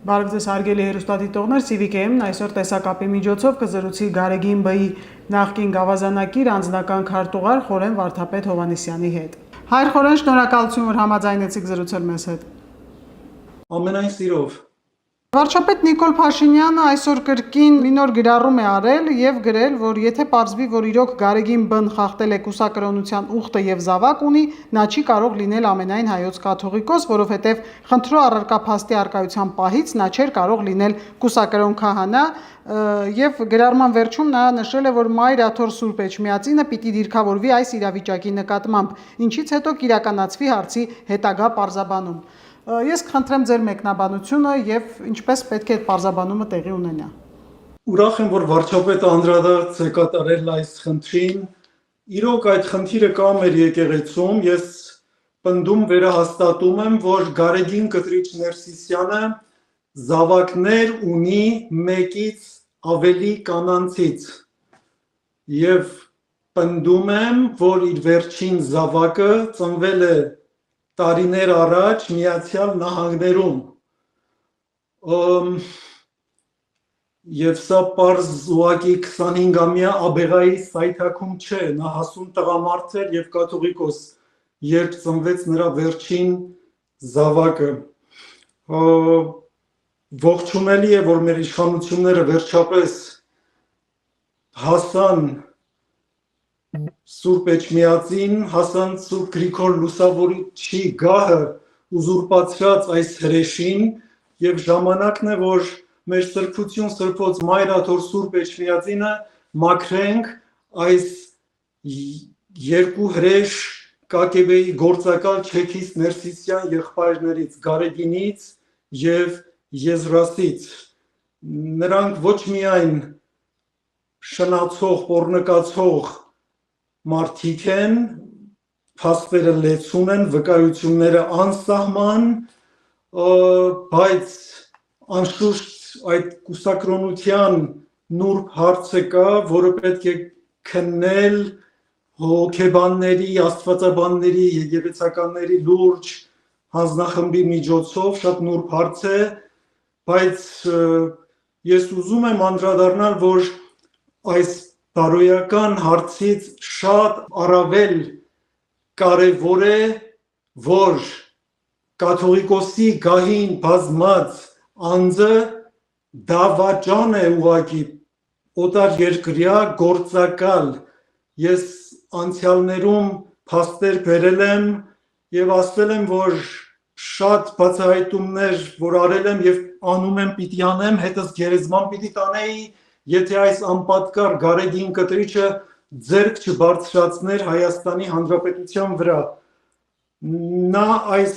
Բարև ձեզ հարգելի հեռուստադիտողներ, Civic-ին այսօր տեսակապի միջոցով կզրուցի Գարեգին ԲԻ նախկին գավազանակիր անձնական քարտուղար Խորեն Վարդապետ Հովհաննիսյանի հետ։ Հայր Խորեն, շնորհակալություն, որ համաձայնեցիք զրուցել մեզ հետ։ Ամենայն սիրով։ Վարչապետ Նիկոլ Փաշինյանը այսօր կրկին մի նոր գրառում է արել եւ գրել, որ եթե պարզվի, որ իրոք Գարեգին ԲԸ-ն խախտել է կուսակրոնության ուխտը եւ զավակ ունի, նա չի կարող լինել ամենայն հայոց կաթողիկոս, որովհետեւ խնդրո առարկա փաստի արկայության պահից նա չէր կարող լինել կուսակրոն քահանա եւ գրառման վերջում նա նշել է, որ Մայր Աթոր Սուրբ Էջմիածինը պիտի դիրքավորվի այս իրավիճակի նկատմամբ, ինչից հետո կիրականացվի հարցի հետագա պարզաբանում։ Ես կխնդրեմ ձեր մեկնաբանությունը եւ ինչպես պետք է այդ պարզաբանումը տեղի ունենա։ Ուրախ եմ, որ վարչապետը անդրադարձ է կատարել այս խնդրին։ Իրոք այդ խնդիրը կա մեր եկեղեցում, ես պնդում վերահաստատում եմ, որ Գարեգին Կտրիչ Ներսիսյանը զավակներ ունի մեկից ավելի կանանցից եւ պնդում եմ, որ իր վերջին զավակը ծնվել է տարիներ առաջ Միացյալ Նահանգներում եւ սա պարզ ուղղակի 25-ամյա աբեղայի սայթաքում չէ, նա հասուն տղամարդ էր եւ կաթողիկոս, երբ ծնվեց նրա վերջին զավակը։ Ողջունելի է, որ մեր իշխանությունները վերջապես հասան Սուրբ Էջմիածին, հասան Սուրբ Գրիգոր Լուսավորիչի գահը ուզուրպացրած այս հրեշին եւ ժամանակն է, որ մեր սրբություն սրբոց Մայր Աթոր Սուրբ Էջմիածինը մաքրենք այս երկու հրեշ ԿԿԲ-ի գործակալ Չեքիստ Ներսիսյան եղբայրներից, Գարեգինից եւ Եզրասից։ Նրանք ոչ միայն շնացող, պոռնկացող մարդիկ են, փաստերը լեցուն են, վկայությունները անսահման, բայց անշուշտ այդ կուսակրոնության նուրբ հարցը կա, որը պետք է քննել հոգեբանների, աստվածաբանների, եկեղեցականների լուրջ հանձնախմբի միջոցով, շատ նուրբ հարց է, բայց ես ուզում եմ անդրադառնալ, որ այս բարոյական հարցից շատ առավել կարևոր է, որ կաթողիկոսի գահին բազմած անձը դավաճան է ուղղակի օտար երկրյա գործակալ։ Ես անցյալներում փաստեր բերել եմ եւ ասել եմ, որ շատ բացահայտումներ, որ արել եմ եւ անում եմ, պիտի անեմ, հետս գերեզման պիտի տանեի, եթե այս անպատկար Գարեգին Կտրիչը ձեռք չբարձրացներ Հայաստանի Հանրապետության վրա։ Նա այս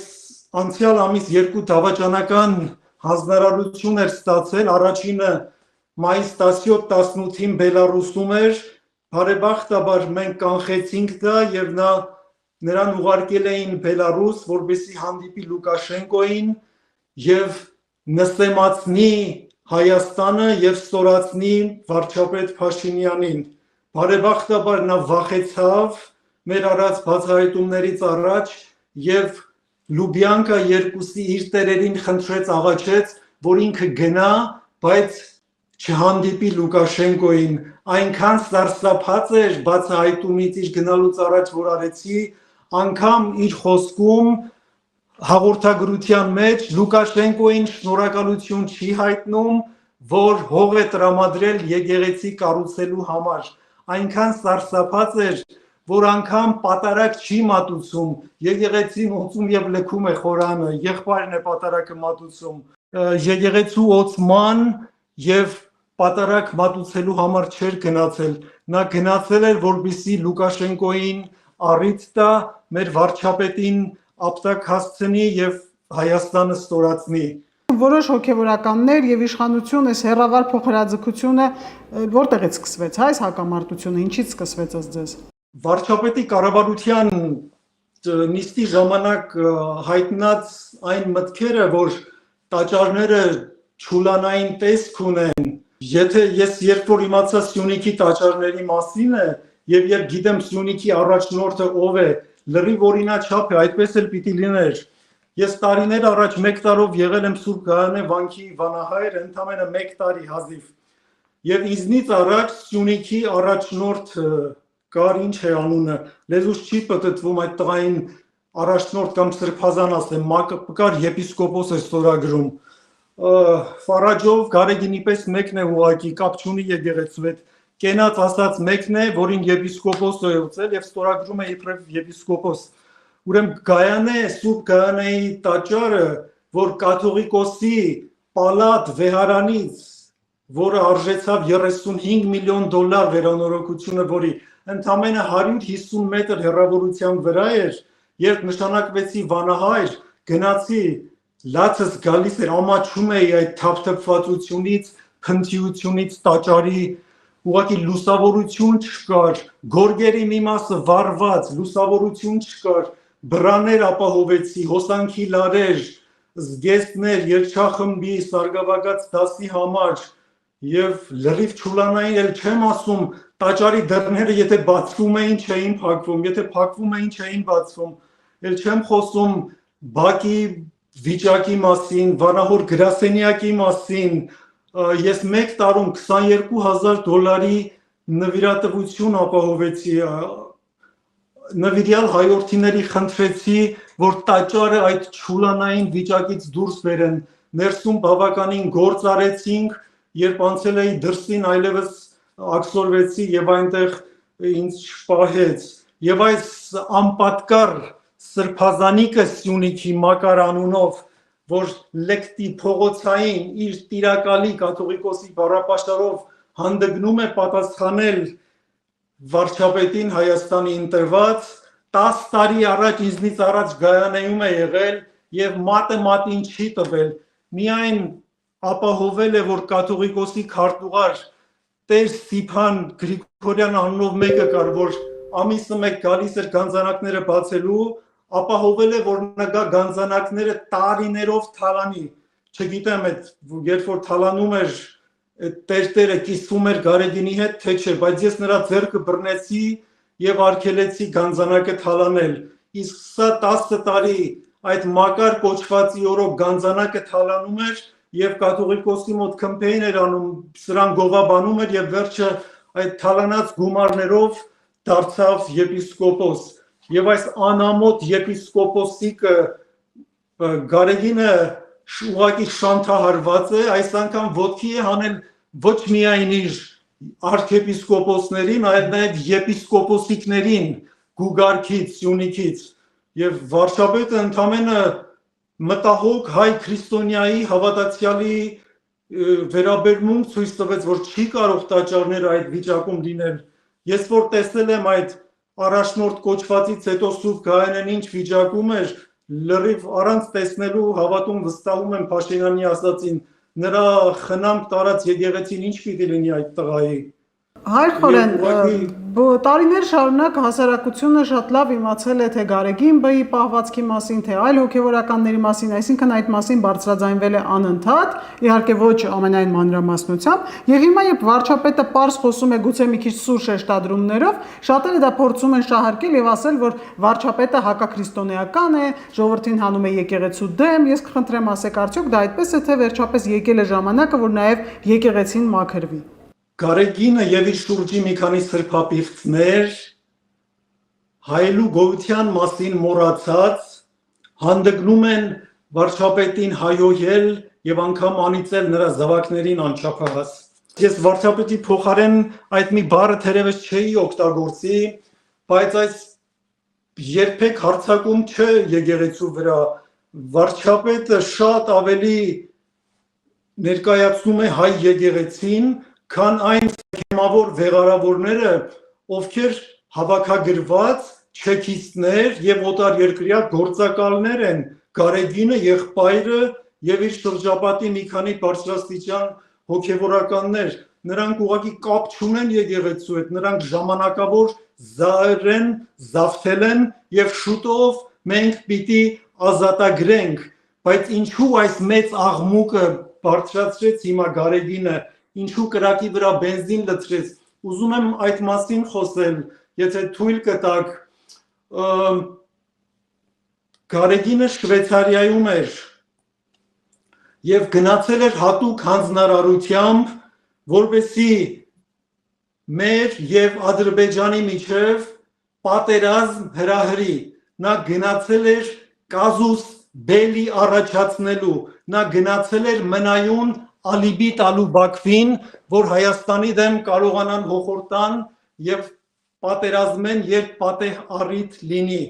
անցյալ ամիս 2 դավաճանական հանձնարարություն էր ստացել, առաջինը մայիս 17-18-ին Բելարուսում էր, բարեբախտաբար մենք կանխեցինք դա եւ նրան ուղարկել էին Բելարուս, որպեսզի հանդիպի Լուկաշենկոին եւ նստեմացնի Հայաստանը եւ ստորացնի վարչապետ Փաշինյանին։ Բարեբախտաբար նա վախեցավ մեր արած բացահայտումներից առաջ եւ Լուբյանկա 2-ի իր տերերին խնդրեց, աղաչեց, որ ինքը գնա, բայց չհանդիպի Լուկաշենկոին։ Այնքան սարսափած էր բացահայտումից իր գնալուց առաջ, որ արեցի, անգամ իր խոսքում հաղորդագրության մեջ Լուկաշենկոին շնորհակալություն չի հայտնում, որ հող է տրամադրել եկեղեցի կառուցելու համար։ Այնքան սարսափած էր, որ անգամ պատարակ չի մատուցում, եկեղեցին ոցում եւ լքում է խորանը, եղբայրն է պատարակը մատուցում։ Եկեղեցու ոցման եւ պատարակ մատուցելու համար չէր գնացել։ Նա գնացել էր, որպեսզի Լուկաշենկոին առիթ տա, մեր վարչապետին ապտակ հասցնի եւ Հայաստանը ստորացնի։ Որոշ հոգեվորականներ եւ իշխանություն այս հերավար փոխհրաձգությունը որտեղից սկսվեց, այս հակամարտությունը ինչից սկսվեց ըստ ձեզ։ Վարչապետի կառավարության նիստի ժամանակ հայտնած այն մտքերը, որ տաճարները չուլանային տեսք ունեն, եթե ես երբ որ իմացա Սյունիքի տաճարների մասին է եւ երբ գիտեմ Սյունիքի առաջնորդը ով է, լրիվ օրինաչափ է, այդպես էլ պիտի լիներ։ Ես տարիներ առաջ 1 տարով եղել եմ Սուրբ Գայանե վանքի վանահայր, ընդամենը 1 տարի հազիվ։ Եվ ինձնից առաջ Սյունիքի առաջնորդ կար, ինչ է անունը, լեզուս չի պտտվում այդ տղային առաջնորդ կամ սրբազան ասեմ, Մակար եպիսկոպոս է ստորագրում։ Ֆարաջով Գարեգինի պես մեկն է ուղակի, կապ չունի եկեղեցու հետ։ Կենած ասած մեկն է, որին եպիսկոպոս է եղել եւ ստորագրում է իբրև եպիսկոպոս։ Ուրեմն Գայանե, Սուրբ Գայանեի տաճարը, որ կաթողիկոսի պալատ վեհարանից, որը արժեցավ 35 միլիոն դոլար վերանորոգությունը, որի ընդամենը 150 մետր հեռավորության վրա էր, երբ նշանակվեցի վանահայր, գնացի, լացս գալիս էր, ամաչում էի այդ թափթփվածությունից, փնթիությունից, տաճարի ուղղակի լուսավորություն չկար, գորգերի մի մասը վառված, լուսավորություն չկար, բրաներ ապահովեցի, հոսանքի լարեր, զգեստներ, երգչախմբի, սարգսակաց դասի համար եւ լրիվ չուլանային էլ չեմ ասում, տաճարի դռները եթե բացվում էին, չէին փակվում, եթե փակվում էին, չէին բացվում, էլ չեմ խոսում բակի վիճակի մասին, վանահոր գրասենյակի մասին, ես 1 տարում $22,000 նվիրատվություն ապահովեցի, նվիրյալ հայորդիների խնդրեցի, որ տաճարը այդ չուլանային վիճակից դուրս բերեն, ներսում բավականին գործ արեցինք, երբ անցել էի դրսին այլևս աքսորվեցի եւ այնտեղ ինձ շպահեց, եւ այս անպատկար սրբազանիկը Սյունիքի Մակար անունով, որ լեկտի փողոցային իր տիրակալի կաթողիկոսի բառապաշտարով հանդգնում է պատասխանել վարչապետին Հայաստանի ընտրված, 10 տարի առաջ ինձնից առաջ Գայանեում է եղել եւ մատը մատին չի տվել, միայն ապահովել է, որ կաթողիկոսի քարտուղար Տեր Ստիփան Գրիգորյան անունով մեկը կար, որ ամիսը մեկ գալիս էր գանձանակները բացելու, ապահովել է, որ նա գանձանակները տարիներով թալանի, չգիտեմ, երբ որ թալանում էր տերտերը կիսվում էր Գարեգինի հետ, թե չէ, բայց ես նրա ձեռքը բռնեցի եւ արգելեցի գանձանակը թալանել, իսկ սա 10 տարի այդ Մակար կոչվածի օրոք գանձանակը թալանում էր եւ կաթողիկոսի մոտ կամպեյն էր անում, սրան գովաբանում էր եւ վերջը այդ թալանած գումարներով դարձավ եպիսկոպոս եւ այս անամոթ եպիսկոպոսիկը Գարեգինը ուղղակի շանթահարված է, այս անգամ ոտքի է հանել ոչ միայն իր արքեպիսկոպոսներին, այլ նաեւ եպիսկոպոսիկներին Գուգարքից, Սյունիքից եւ վարչապետը ընդամենը մտահոգ հայ քրիստոնյայի հավատացյալի վերաբերմունք ցույց տվեց, որ չի կարող տաճարները այդ վիճակում լինել։ Ես որ տեսել եմ այդ առաջնորդ կոչվածից հետո Սուրբ Գայանեն ինչ վիճակում էր, լրիվ առանց տեսնելու հավատում վստահում եմ Փաշինյանի ասածին, նրա խնամք տարած եկեղեցին ինչ պիտի լինի այդ տղայի։ Հայր Խորեն, տարիներ շարունակ հասարակությունը շատ լավ իմացել է թե Գարեգին Բ-ի պահվածքի մասին, թե այլ հոգևորականների մասին, այսինքն այդ մասին բարձրաձայնվել է անընդհատ, իհարկե ոչ ամենայն մանրամասնությամբ, եւ հիմա երբ վարչապետը պարզ խոսում է գուցե մի քիչ սուր շեշտադրումներով, շատերը դա փորձում են շահարկել եւ ասել, որ վարչապետը հակաքրիստոնեական է, ժողովրդին հանում է եկեղեցու դեմ, ես կխնդրեմ ասեք արդյոք դա այդպես է, թե վերջապես եկել է ժամանակը, որ նաեւ եկեղեցին մաքրվի։ Գարեգինը եւ իր շուրջի մի քանի սրբապիղծներ հայելու գոյության մասին մոռացած հանդգնում են վարչապետին հայոյել եւ անգամ անիծել նրա զավակներին անչափահաս։ Ես վարչապետի փոխարեն այդ մի բառը թերևս չէի օգտագործի, բայց այս երբեք հարցակում չէ եկեղեցու վրա։ Վարչապետը շատ ավելի ներկայացնում է հայ եկեղեցին, քան այն սքեմավոր վեղարավորները, ովքեր հավաքագրված չեքիստներ եւ օտարերկրյա գործակալներ են, Գարեգինը, եղբայրը եւ իր շրջապատի մի քանի բարձրաստիճան հոգեվորականներ, նրանք ուղղակի կապ չունեն եկեղեցու հետ, նրանք ժամանակավոր զահեր են, զավթել են եւ շուտով մենք պիտի ազատագրենք, բայց ինչու այս մեծ աղմուկը բարձրացրեց հիմա Գարեգինը, ինչու կրակի վրա բենզին լցրեց, ուզում եմ այդ մասին խոսել, եթե թույլ կտաք, Գարեգինը Շվեյցարիայում էր եւ գնացել էր հատուկ հանձնարարությամբ, որպեսզի մեր եւ Ադրբեջանի միջև պատերազմ հրահրի։ Նա գնացել էր կազուս բելի առաջացնելու, նա գնացել էր մնայուն ալիբի տալու Բաքվին, որ Հայաստանի դեմ կարողանան հոխորտան եւ պատերազմեն, երբ պատեհ առիթ լինի։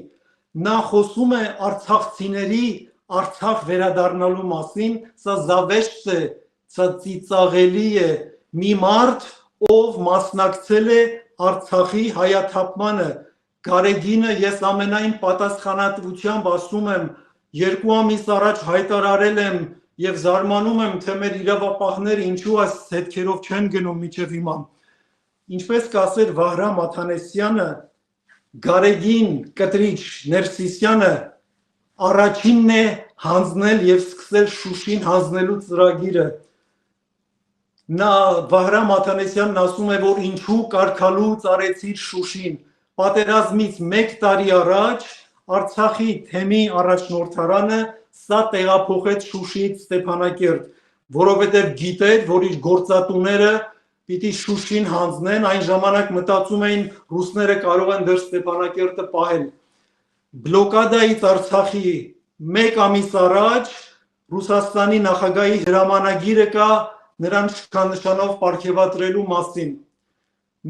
Նա խոսում է արցախցիների Արցախ վերադառնալու մասին, սա զավեշտ է, սա ծիծաղելի է, մի մարդ, ով մասնակցել է Արցախի հայաթափմանը, Գարեգինը ես ամենայն պատասխանատվությամբ ասում եմ, 2 ամիս առաջ հայտարարել եմ եւ զարմանում եմ, թե մեր իրավապահները ինչու այս հետքերով չեն գնում միջև հիմա։ Ինչպես կասեր Վահրամ Աթանեսյանը, Գարեգին կտրիչ Ներսիսյանը առաջինն է հանձնել եւ սկսել Շուշին հանձնելու ծրագիրը։ Նա Վահրամ Աթանեսյանն ասում է, որ ինչու կարգալուց արեցիր Շուշին։ Պատերազմից 1 տարի առաջ Արցախի թեմի առաջնորդարանը սա տեղափոխեց Շուշիից Ստեփանակերտ, որովհետև գիտեր, որ իր գործատուները պիտի Շուշին հանձնեն, այն ժամանակ մտածում էին ռուսները կարող են դեռ Ստեփանակերտը պահել։ Բլոկադայից Արցախի 1 ամիս առաջ Ռուսաստանի նախագահի հրամանագիրը կա նրան շքանշանով պարգևատրելու մասին։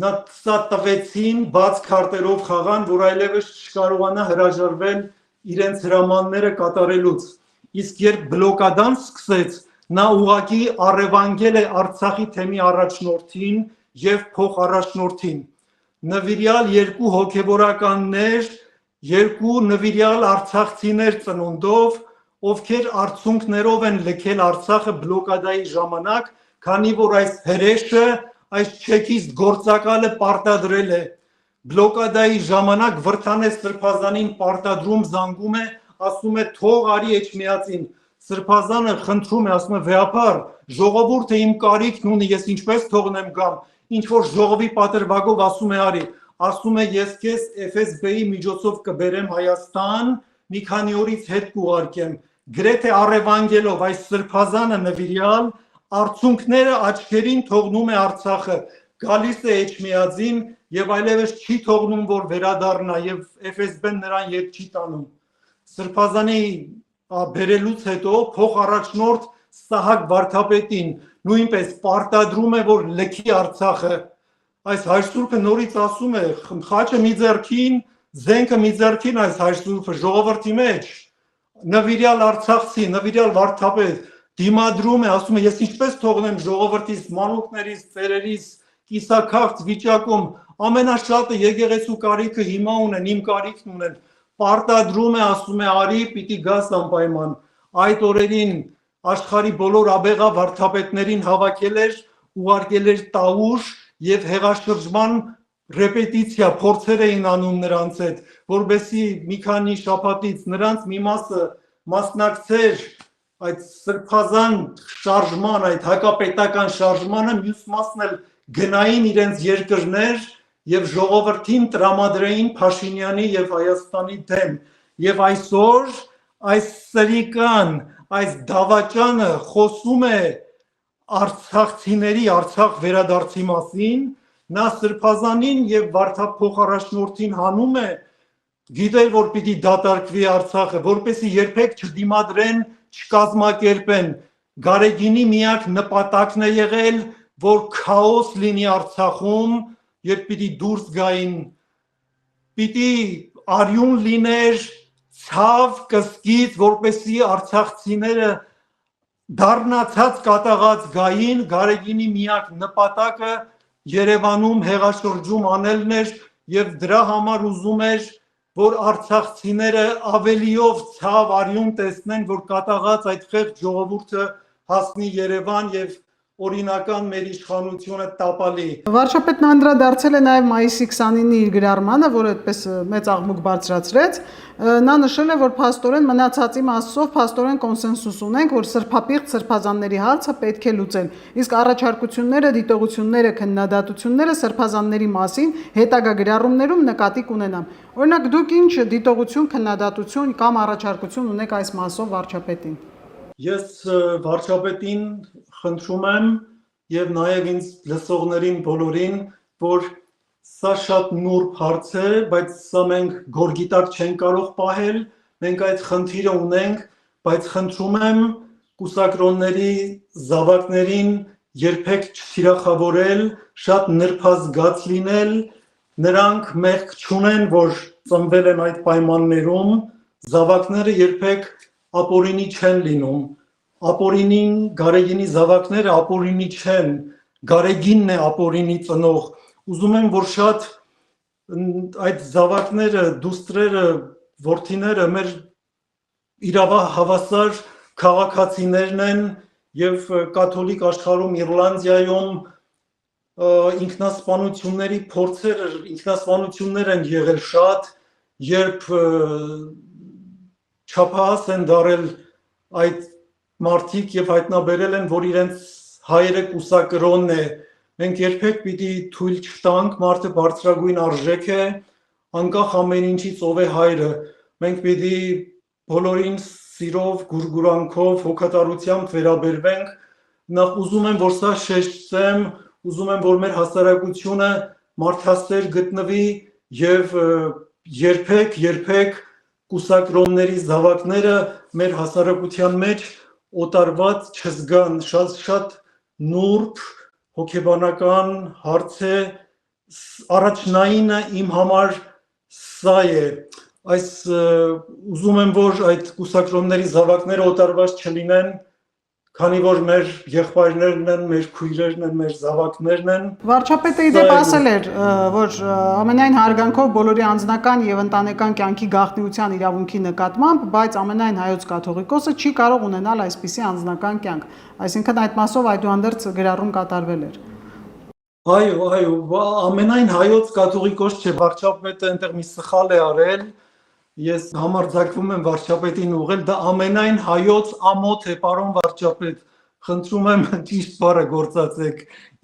Նա սա տվեցին բաց քարտերով խաղան, որ այլևս չկարողանա հրաժարվել իրենց հրամանները կատարելուց։ Իսկ երբ բլոկադան սկսեց, նա ուղղակի առևանգել է Արցախի թեմի առաջնորդին եւ փոխառաջնորդին։ Նվիրյալ 2 հոգեվորականներ, 2 նվիրյալ արցախցիներ ծնունդով, ովքեր արցունքներով են լքել Արցախը բլոկադայի ժամանակ, քանի որ այս հրեշը, այս չեկիստ գործակալը պարտադրել է։ Բլոկադայի ժամանակ Վրթանես Սրբազանին պարտադրում զանգում է, ասում է թող արի Էջմիածին։ Սրբազանը խնդրում է, ասում է վեհապար, ժողովուրդը իմ կարիքն ունի, ես ինչպես թողնեմ գամ, ինչ որ ժողովի պատրվագով ասում է արի, ասում է ես քեզ FSB-ի միջոցով կբերեմ Հայաստան, մի քանի օրից հետ կուղարկեմ։ Գրեթե առևանգելով այս Սրբազանը նվիրյալ արցունքները աչքերին թողնում է Արցախը, գալիս է Էջմիածին եւ այլևս չի թողնում, որ վերադառնա եւ FSB-ն նրան ետ չի տանում։ Սրբազանի բերելուց հետո փոխառաջնորդ Սահակ Վարդապետին նույնպես պարտադրում է, որ լքի Արցախը։ Այս Հայրսուրբը նորից ասում է, խաչը մի ձեռքին, զենքը մի ձեռքին այս Հայրսուրբը ժողովրդի մեջ, նվիրյալ Արցախցի, նվիրյալ Վարդապետ դիմադրում է, ասում է, ես ինչպես թողնեմ ժողովրդիս, մանուկներից, ծերերիս, կիսաքաղց վիճակում, ամենաշատը եկեղեցու կարիքը հիմա ունեն, իմ կարիքն ունեն, պարտադրում է, ասում է, արի, պիտի գաս անպայման։ Այդ օրերին աշխարհի բոլոր աբեղա վարդապետներին հավաքել էր, ուղարկել էր Տաուշ եւ հեղաշրջման ռեպետիցիա, փորձեր էին անում նրանց հետ, որովհետեւ մի քանի շաբաթից նրանց մի մասը մասնակցեր այդ սրբազան շարժման, այդ հակապետական շարժմանը, մյուս մասն էլ գնային իրենց երկրներ եւ ժողովրդին տրամադրեին Փաշինյանի եւ Հայաստանի դեմ։ Եվ այսօր այս սրիկան, այս դավաճանը խոսում է արցախցիների Արցախ վերադարձի մասին, նա Սրբազանին եւ Վարդապետին հանում է, գիտեր, որ պիտի դատարկվի Արցախը, որպեսզի երբեք չդիմադրեն, չկազմակերպեն։ Գարեգինի միակ նպատակն է եղել, որ քաոս լինի Արցախում, երբ պիտի դուրս գային, պիտի արյուն լիներ, ցավ, կսկիծ, որպեսզի արցախցիները դառնացած կատաղած գային, Գարեգինի միակ նպատակը Երևանում հեղաշրջում անելն էր եւ դրա համար ուզում էր, որ արցախցիները ավելիով ցավ արյուն տեսնեն, որ կատաղած այդ խեղճ ժողովուրդը հասնի Երևան եւ օրինական մեր իշխանությունը տապալի։ Վարչապետն անդրադարձել է նաև մայիսի 29-ի իր գրառմանը, որը այդպես մեծ աղմուկ բարձրացրեց։ Նա նշել է, որ փաստորեն մնացածի մասով փաստորեն կոնսենսուս ունենք, որ սրբապիղծ սրբազանների հարցը պետք է լուծել։ Իսկ առաջարկությունները, դիտողությունները, քննադատությունները սրբազանների մասին հետագա գրառումներում նկատի կունենամ։ Օրինակ, դուք ինչ դիտողություն, քննադատություն կամ առաջարկություն ունեք այս մասով վարչապետին։ Ես վարչապետին խնդրում եմ եւ նաեւ ինձ լսողներին բոլորին, որ սա շատ նուրբ հարց է, բայց սա մենք գորգիտակ չենք կարող պահել, մենք այդ խնդիրը ունենք, բայց խնդրում եմ կուսակրոնների զավակներին երբեք չթիրախավորել, շատ նրբազգաց լինել, նրանք մեղք չունեն, որ ծնվել են այդ պայմաններում, զավակները երբեք ապօրինի չեն լինում, ապօրինին գարեգինի զավակները ապօրինի չեն, գարեգինն է ապօրինի ծնող, ուզում եմ, որ շատ այդ զավակները, դուստրերը, որդիները մեր իրավահավասար քաղաքացիներն են եւ կաթոլիկ աշխարհում Իռլանդիայում ինքնասպանություններ են եղել շատ, երբ չափահաս են դարել այդ մարդիկ եւ հայտնաբերել են, որ իրենց հայրը կուսակրոնն է, մենք երբեք պիտի թույլ չտանք, մարդը բարձրագույն արժեք է, անկախ ամեն ինչից ով է հայրը, մենք պիտի բոլորին սիրով, գուրգուրանքով, հոգատարությամբ վերաբերվենք, նախ ուզում եմ, որ սա շեշտեմ, ուզում եմ, որ մեր հասարակությունը մարդասեր գտնվի եւ երբեք կուսակրոնների զավակները մեր հասարակության մեջ օտարված չզգան, շատ նուրբ հոգեբանական հարց է, առաջնայինը իմ համար սա է, ուզում եմ, որ այդ կուսակրոնների զավակները օտարված չլինեն, քանի որ մեր եղբայրներն են, մեր քույրերն են, մեր զավակներն են։ Վարչապետը իդեպ ասել էր, որ ամենայն հարգանքով բոլորի անձնական եւ ընտանեկան կյանքի գաղտնիության իրավունքի նկատմամբ, բայց ամենայն հայոց կաթողիկոսը չի կարող ունենալ այսպիսի անձնական կյանք։ Այսինքն այդ մասով այդուհանդերձ գրառում կատարվել էր։ Այո, ամենայն հայոց կաթողիկոս չէ, վարչապետը այնտեղ մի սխալ է արել։ Ես համարձակվում եմ վարչապետին ուղղել, դա ամենայն հայոց ամոթ է, պարոն վարչապետ, խնդրում եմ ճիշտ բառը գործածեք,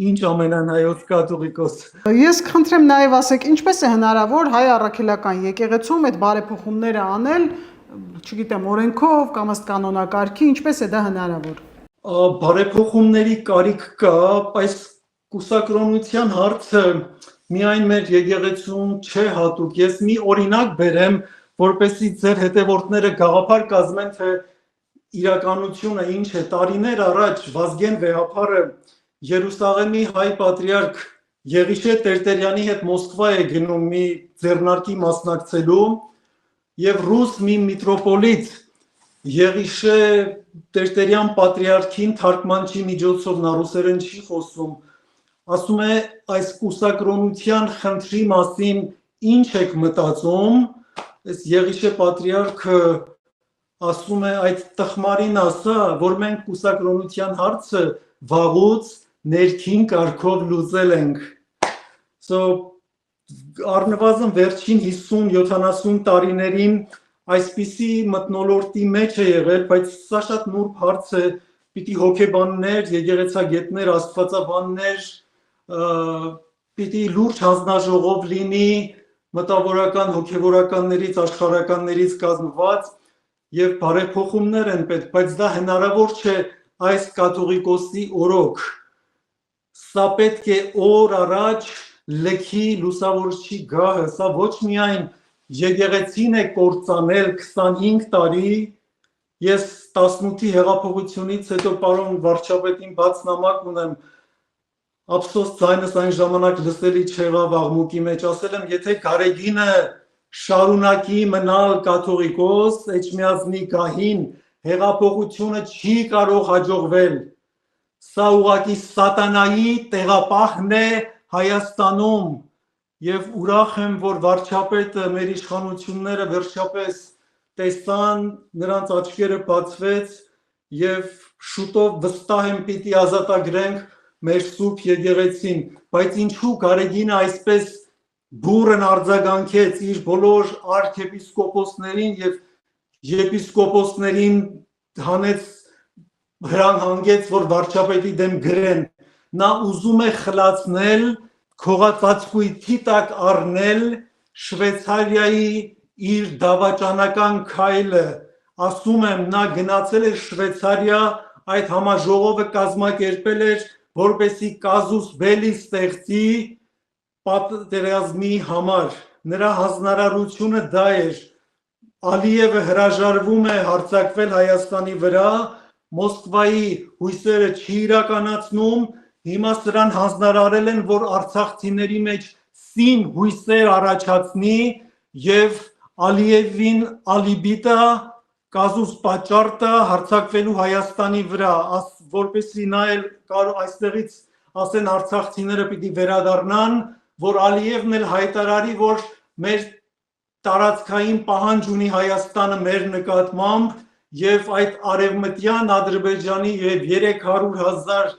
ինչ ամենայն հայոց կաթողիկոս։ Ես կխնդրեմ նաև ասեք, ինչպես է հնարավոր հայ առաքելական եկեղեցում այդ բարեփոխումները անել, չգիտեմ, օրենքով կամ ըստ կանոնակարգի, ինչպես է դա հնարավոր։ Բարեփոխումների կարիք կա, այս կուսակրոնության հարցը միայն մեր եկեղեցում չէ հատուկ։ Ես մի օրինակ բերեմ, որպեսզի ձեր հետևորդները գաղափար կազմեն, թե իրականությունը ինչ է։ Տարիներ առաջ Վազգեն Վեհափարը Երուսաղեմի հայ պատրիարք Եղիշե Տերտերյանի հետ Մոսկվա է գնում մի ձեռնարկի մասնակցելու եւ ռուս մի միտրոպոլիտ Եղիշե Տերտերյան պատրիարքին թարգմանչի միջոցով նա ռուսերեն չի խոսում, ասում է այս կուսակրոնության խնդրի մասին ինչ եք մտածում, այս Եղիշե պատրիարքը ասում է այդ տխմարին ասա, որ մենք կուսակրոնության հարցը վաղուց ներքին կարգով լուծել ենք։ Առնվազն վերջին 50-70 տարիներին այսպիսի մթնոլորտի մեջ է եղել, բայց սա շատ նուրբ հարց է, պիտի հոգեբաններ, եկեղեցագետներ, աստվածաբաններ, պիտի լուրջ հանձնաժողով լինի, մտավորական հոգևորականներից, աշխարհականներից կազմված եւ բարեփոխումներ են պետք, բայց դա հնարավոր չէ այս կաթողիկոսի օրոք։ Սա պետք է օր առաջ լքի լուսավորչի գահը, սա ոչ միայն եկեղեցին է կործանել 25 տարի, ես 18-ի հեղափոխությունից հետո պարոն վարչապետին բաց նամակ ունեմ, ափսոս ձայնս այն ժամանակ լսելի չեղավ աղմուկի մեջ, ասել եմ, եթե Գարեգինը շարունակի մնալ կաթողիկոս, Էջմիածնի գահին հեղափոխությունը չի կարող հաջողվել, սա ուղղակի սատանայի տեղապահն է Հայաստանում եւ ուրախ եմ, որ վարչապետը մեր իշխանությունները վերջապես տեսան, նրանց աչքերը բացվեց եւ շուտով վստահ եմ պիտի ազատագրենք մեր Սուրբ եկեղեցին, բայց ինչու Գարեգինը այսպես բուրըն արձագանքեց իր բոլոր արքեպիսկոպոսներին եւ եպիսկոպոսներին հանեց հրահանգեց, որ վարչապետի դեմ գրեն, նա ուզում է խլացնել, քողածածկույթի տակ առնել Շվեյցարիայի իր դավաճանական քայլը, ասում եմ, նա գնացել էր Շվեյցարիա, այդ համաժողովը կազմակերպել էր, որպեսզի կազուս բելի ստեղծի պատերազմի համար, նրա հանձնարարությունը դա էր, Ալիևը հրաժարվում է հարձակվել Հայաստանի վրա, Մոսկվայի հույսերը չի իրականացնում, հիմա սրան հանձնարարել են, որ արցախցիների մեջ սին հույսեր առաջացնի եւ Ալիևին ալիբի տա, կազուս պատճառ տա հարձակվելու Հայաստանի վրա, որպեսզի նա էլ կարող այստեղից ասեն արցախցիները պիտի վերադառնան, որ Ալիևն էլ հայտարարի, որ մեր տարածքային պահանջ ունի Հայաստանը մեր նկատմամբ եւ այդ արևմտյան Ադրբեջանի եւ 300,000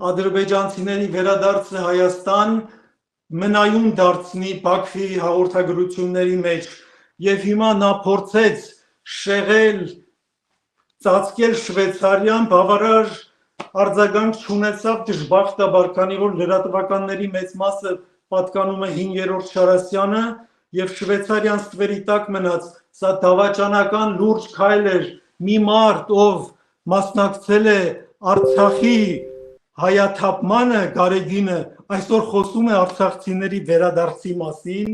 ադրբեջանցիների վերադարձը Հայաստան մնայուն դարձնի Բաքվի հաղորդագրությունների մեջ եւ հիմա նա փորձեց շեղել ծածկել Շվեյցարիան բավարար արձագանք չունեցավ դժբախտաբար, քանի որ լրատվականների մեծ մասը պատկանում է 5-րդ Շարասյանը եւ Շվեյցարիան ստվերի տակ մնաց, սա դավաճանական լուրջ քայլ էր, մի մարդ, ով մասնակցել է Արցախի հայաթափմանը, Գարեգինը, այսօր խոսում է արցախցիների վերադարձի մասին,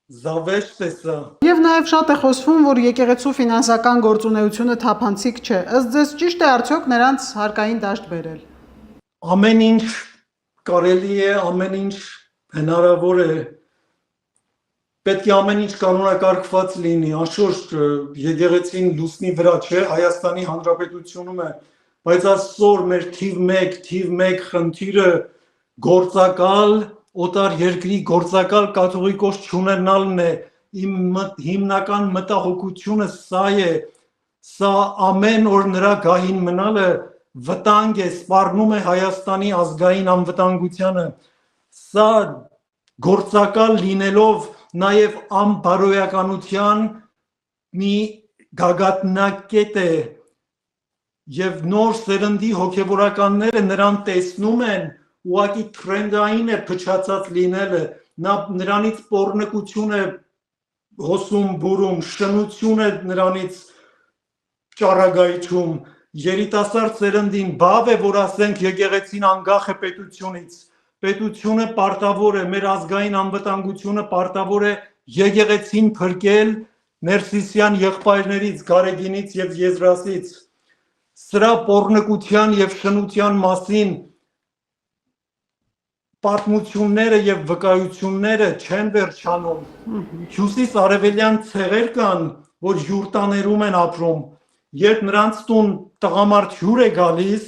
զավեշտ է սա։ Եվ նաև շատ է խոսվում, որ եկեղեցու ֆինանսական գործունեությունը թափանցիկ չէ, ըստ ձեզ ճիշտ է արդյոք նրանց հարկային դաշտ բերել։ Ամեն ինչ կարելի է, ամեն ինչ հնարավոր է, պետք է ամեն ինչ կանոնակարգված լինի, անշուշտ եկեղեցին լուսնի վրա չէ, Հայաստանի Հանրապետությունում է, բայց այսօր մեր թիվ 1 խնդիրը գործակալ, օտար երկրի գործակալ կաթողիկոս չունենալն է, իմ հիմնական մտահոգությունը սա է, սա ամեն օր նրա գահին մնալը վտանգ է, սպառնում է Հայաստանի ազգային անվտանգությանը, սա գործակալ լինելով նաև անբարոյականության մի գագաթնակետ է եւ նոր սերնդի հոգեվորականները նրան տեսնում են, ուղղակի թրենդային է փչացած լինելը, նրանից պոռնկություն է հոսում բուրում, շնություն է նրանից ճառագայթում, երիտասարդ սերնդին բավ է, որ ասենք եկեղեցին անկախ է պետությունից, պետությունը պարտավոր է, մեր ազգային անվտանգությունը պարտավոր է եկեղեցին փրկել Ներսիսյան եղբայրներից, Գարեգինից եւ Եզրասից, սրա պոռնկության եւ շնության մասին պատմությունները եւ վկայությունները չեն վերջանում, հյուսիս-արևելյան ցեղեր կան, որ յուրտաներում են ապրում, երբ նրանց տուն տղամարդ հյուր է գալիս,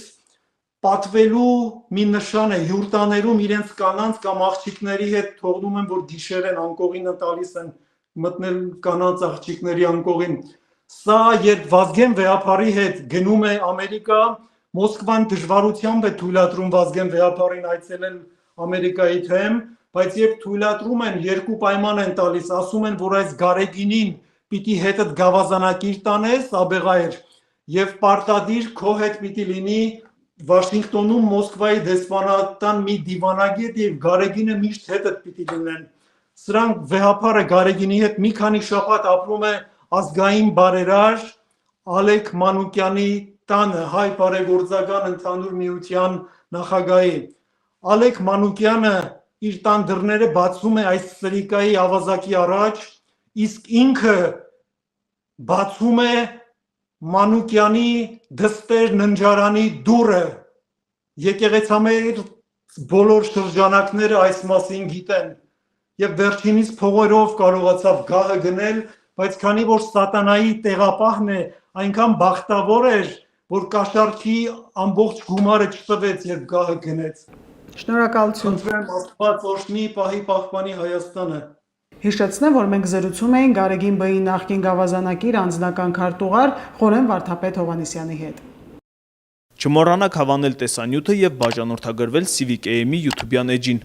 պատվելու մի նշան է, հյուրտաներում իրենց կանանց կամ աղջիկների հետ թողնում են, որ գիշեր են անկողինը տալիս են մտնել կանանց աղջիկների անկողին, սա երբ Վազգեն Վեհափարի հետ գնում է Ամերիկա, Մոսկվան դժվարությամբ է թույլատրում Վազգեն Վեհափարին այցելել Ամերիկայի թեմ, բայց երբ թույլատրում են, երկու պայման են տալիս, ասում են, որ այս Գարեգինին պիտի հետդ գավազանակիր տանես, աբեղայր, եւ պարտադիր քո հետ պիտի լինի Վաշինգտոնում Մոսկվայի դեսպանատան մի դիվանագետ եւ Գարեգինը միշտ հետդ պիտի լինեն։ Սրանք Վեհափարը Գարեգինի հետ մի քանի շաբաթ ապրում է ազգային բարերար Ալեք Մանուկյանի տանը, հայ բարեգործական ընդհանուր միության նախագահի։ Ալեք Մանուկյանը իր տան դռները բացում է այս սրիկայի ավազակի առաջ, իսկ ինքը բացում է Մանուկյանի դստեր ննջարանի դուռը, եկեղեցամեր բոլոր շրջանակները այս մասին գիտեն եւ վերջինիս փողերով կարողացավ գահը գնել, բայց քանի որ սատանայի տեղապահն է, այնքան բախտավոր էր, որ կաշառքի ամբողջ գումարը չտվեց, երբ գահը գնեց։ Շնորհակալություն։ Խնդրեմ Աստված օրհնի, պահի պահպանի Հայաստանը։ Հիշեցնեմ, որ մենք զրուցում էինք Գարեգին Բ-ի նախկին գավազանակիր անձնական քարտուղար Խորեն Վարդապետ Հովհաննիսյանի հետ։ Չմոռանաք հավանել տեսանյութը եւ բաժանորդագրվել Civic AM-ի YouTube-յան էջին։